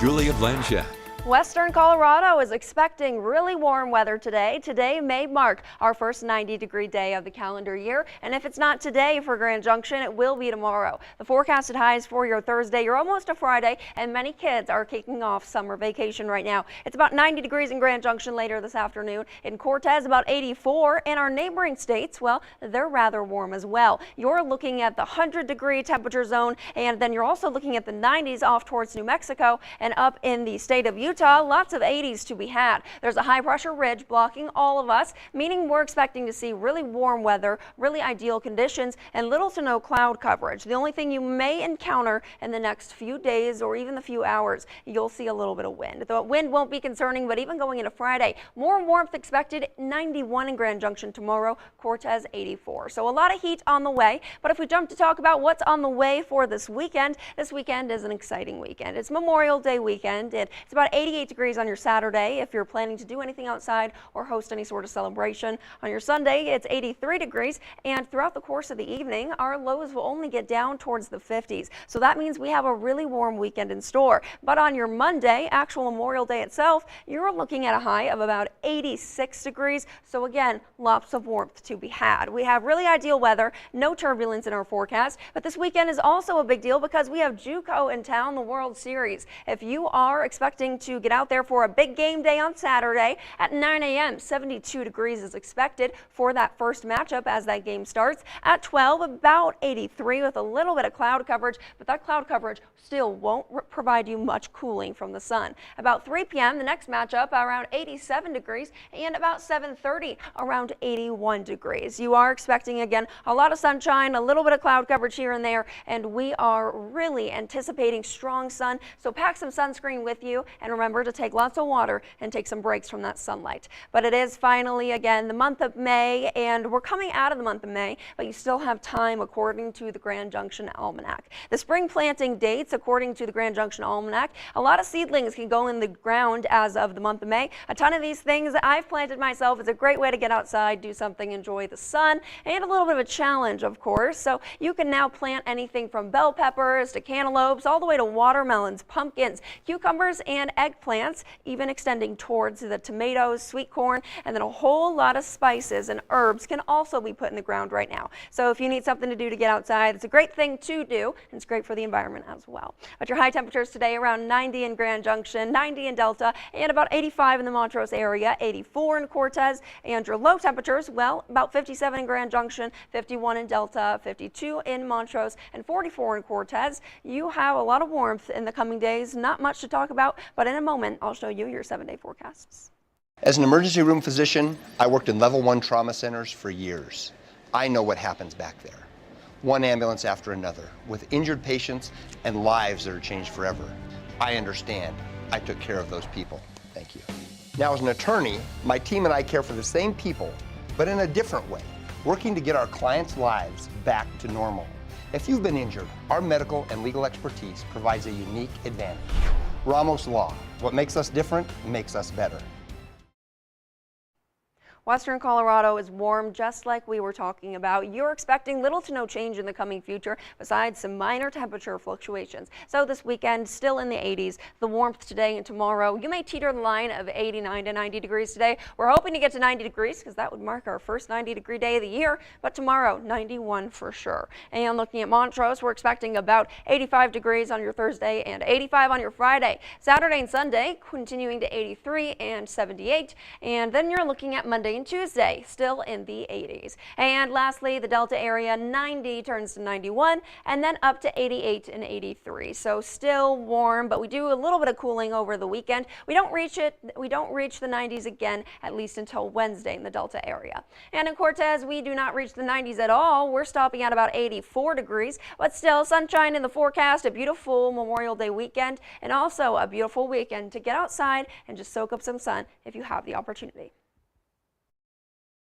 Julia Blanchett. Western Colorado is expecting really warm weather today. Today may mark our first 90-degree day of the calendar year, and if it's not today for Grand Junction, it will be tomorrow. The forecasted highs for your Thursday, you're almost to Friday, and many kids are kicking off summer vacation right now. It's about 90 degrees in Grand Junction later this afternoon. In Cortez, about 84. In our neighboring states, well, they're rather warm as well. You're looking at the 100-degree temperature zone, and then you're also looking at the 90s off towards New Mexico and up in the state of Utah. Lots of 80s to be had. There's a high pressure ridge blocking all of us, meaning we're expecting to see really warm weather, really ideal conditions, and little to no cloud coverage. The only thing you may encounter in the next few days or even the few hours, you'll see a little bit of wind. The wind won't be concerning, but even going into Friday, more warmth expected. 91 in Grand Junction tomorrow, Cortez 84. So a lot of heat on the way. But if we jump to talk about what's on the way for this weekend is an exciting weekend. It's Memorial Day weekend. It's about 88 degrees on your Saturday if you're planning to do anything outside or host any sort of celebration. On your Sunday, it's 83 degrees, and throughout the course of the evening, our lows will only get down towards the 50s. So that means we have a really warm weekend in store. But on your Monday, actual Memorial Day itself, you're looking at a high of about 86 degrees. So again, lots of warmth to be had. We have really ideal weather, no turbulence in our forecast, but this weekend is also a big deal because we have JUCO in town, the World Series. If you are expecting to get out there for a big game day on Saturday at 9 a.m. 72 degrees is expected for that first matchup as that game starts. At 12, about 83 with a little bit of cloud coverage, but that cloud coverage still won't provide you much cooling from the sun. About 3 p.m. the next matchup around 87 degrees, and about 7:30 around 81 degrees. You are expecting again a lot of sunshine, a little bit of cloud coverage here and there, and we are really anticipating strong sun. So pack some sunscreen with you, and remember to take lots of water and take some breaks from that sunlight. But it is finally again the month of May, and we're coming out of the month of May, but you still have time according to the Grand Junction Almanac. The spring planting dates according to the Grand Junction Almanac, a lot of seedlings can go in the ground as of the month of May. A ton of these things I've planted myself. It's a great way to get outside, do something, enjoy the sun, and a little bit of a challenge, of course. So you can now plant anything from bell peppers to cantaloupes, all the way to watermelons, pumpkins, cucumbers, and eggplants, even extending towards the tomatoes, sweet corn, and then a whole lot of spices and herbs can also be put in the ground right now. So if you need something to do to get outside, it's a great thing to do, and it's great for the environment as well. But your high temperatures today around 90 in Grand Junction, 90 in Delta, and about 85 in the Montrose area, 84 in Cortez, and your low temperatures, well, about 57 in Grand Junction, 51 in Delta, 52 in Montrose, and 44 in Cortez. You have a lot of warmth in the coming days. Not much to talk about, but in a moment, I'll show you your 7-day forecasts. As an emergency room physician, I worked in level 1 trauma centers for years. I know what happens back there. One ambulance after another, with injured patients and lives that are changed forever. I understand. I took care of those people. Thank you. Now, as an attorney, my team and I care for the same people, but in a different way, working to get our clients' lives back to normal. If you've been injured, our medical and legal expertise provides a unique advantage. Ramos Law. What makes us different makes us better. Western Colorado is warm, just like we were talking about. You're expecting little to no change in the coming future, besides some minor temperature fluctuations. So this weekend, still in the 80s. The warmth today and tomorrow, you may teeter the line of 89 to 90 degrees today. We're hoping to get to 90 degrees because that would mark our first 90-degree day of the year. But tomorrow, 91 for sure. And looking at Montrose, we're expecting about 85 degrees on your Thursday and 85 on your Friday. Saturday and Sunday, continuing to 83 and 78. And then you're looking at Monday and Tuesday, still in the 80s. And lastly, the Delta area, 90 turns to 91, and then up to 88 and 83. So still warm, but we do a little bit of cooling over the weekend. We don't reach the 90s again, at least until Wednesday in the Delta area. And in Cortez, we do not reach the 90s at all. We're stopping at about 84 degrees, but still sunshine in the forecast, a beautiful Memorial Day weekend, and also a beautiful weekend to get outside and just soak up some sun if you have the opportunity.